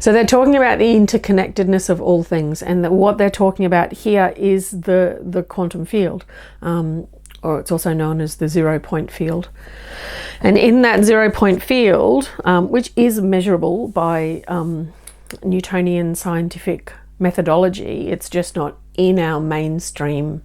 So they're talking about the interconnectedness of all things, and that what they're talking about here is the quantum field, or it's also known as the 0 point field. And in that 0 point field, which is measurable by Newtonian scientific methodology, it's just not in our mainstream,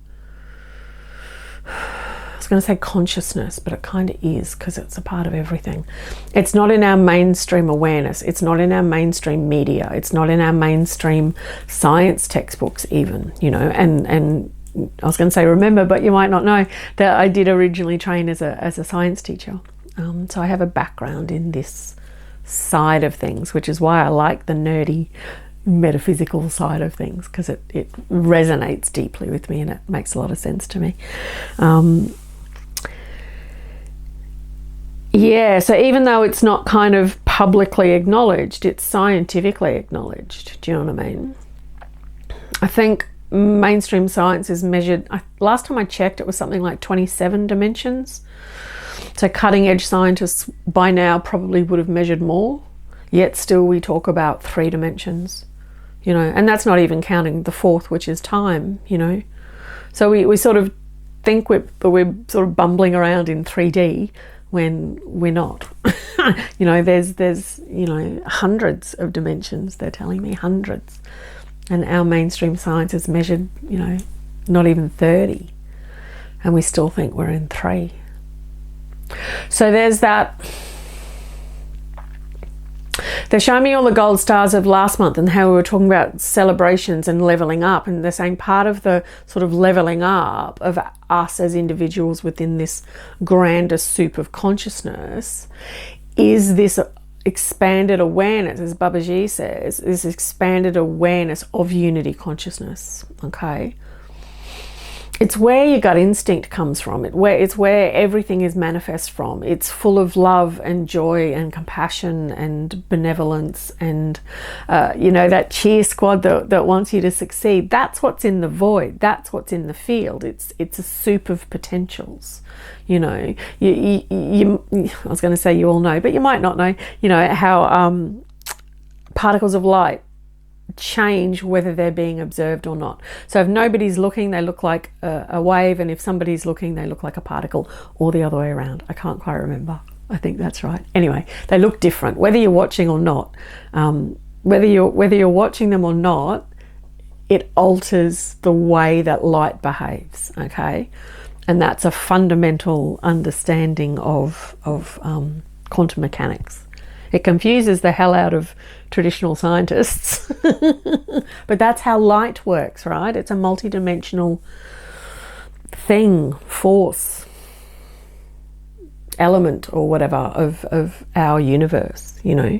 I was going to say consciousness, but it kind of is, because it's a part of everything. It's not in our mainstream awareness. It's not in our mainstream media. It's not in our mainstream science textbooks even, you know. And I was going to say remember, but you might not know that I did originally train as a science teacher. So I have a background in this side of things, which is why I like the nerdy metaphysical side of things, because it resonates deeply with me and it makes a lot of sense to me. Yeah, so even though it's not kind of publicly acknowledged, it's scientifically acknowledged. Do you know what I mean? I think mainstream science is measured, last time I checked, it was something like 27 dimensions. So cutting edge scientists by now probably would have measured more, yet still we talk about 3 dimensions, you know, and that's not even counting the 4th, which is time, you know. So we sort of think we're sort of bumbling around in 3D when we're not. You know, there's you know, hundreds of dimensions, they're telling me, hundreds. And our mainstream science is measured, you know, not even 30. And we still think we're in 3. So there's that. They're showing me all the gold stars of last month and how we were talking about celebrations and leveling up, and they're saying part of the sort of leveling up of us as individuals within this grander soup of consciousness is this expanded awareness, as Babaji says, this expanded awareness of unity consciousness. Okay, it's where your gut instinct comes from. It's where everything is manifest from. It's full of love and joy and compassion and benevolence and, you know, that cheer squad that wants you to succeed. That's what's in the void. That's what's in the field. It's a soup of potentials. You know, you I was going to say you all know, but you might not know, you know, how particles of light change whether they're being observed or not. So if nobody's looking, they look like a wave, and if somebody's looking, they look like a particle, or the other way around. I can't quite remember. I think that's right. Anyway, they look different whether you're watching or not. Whether you're watching them or not, it alters the way that light behaves. Okay, and that's a fundamental understanding of quantum mechanics. It confuses the hell out of traditional scientists, but that's how light works, right? It's a multidimensional thing, force, element, or whatever of our universe, you know.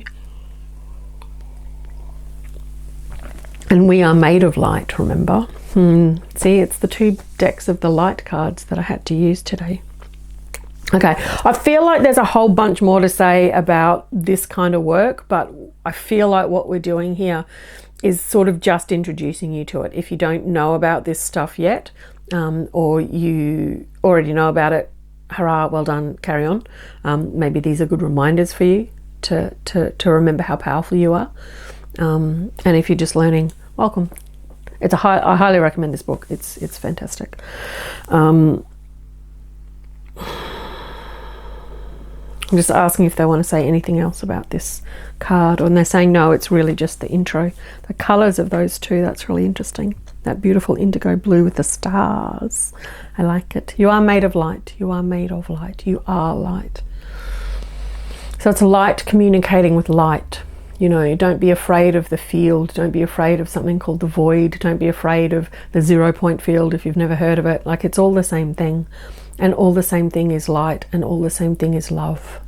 And we are made of light, remember? See, it's the 2 decks of the light cards that I had to use today. Okay, I feel like there's a whole bunch more to say about this kind of work, but I feel like what we're doing here is sort of just introducing you to it. If you don't know about this stuff yet, or you already know about it, hurrah, well done, carry on. Maybe these are good reminders for you to remember how powerful you are. And if you're just learning, welcome. I highly recommend this book. It's fantastic. I'm just asking if they want to say anything else about this card, and they're saying no, it's really just the intro. The colours of those 2, that's really interesting. That beautiful indigo blue with the stars. I like it. You are made of light. You are made of light. You are light. So it's light communicating with light. You know, don't be afraid of the field. Don't be afraid of something called the void. Don't be afraid of the 0 point field if you've never heard of it. Like, it's all the same thing. And all the same thing is light, and all the same thing is love.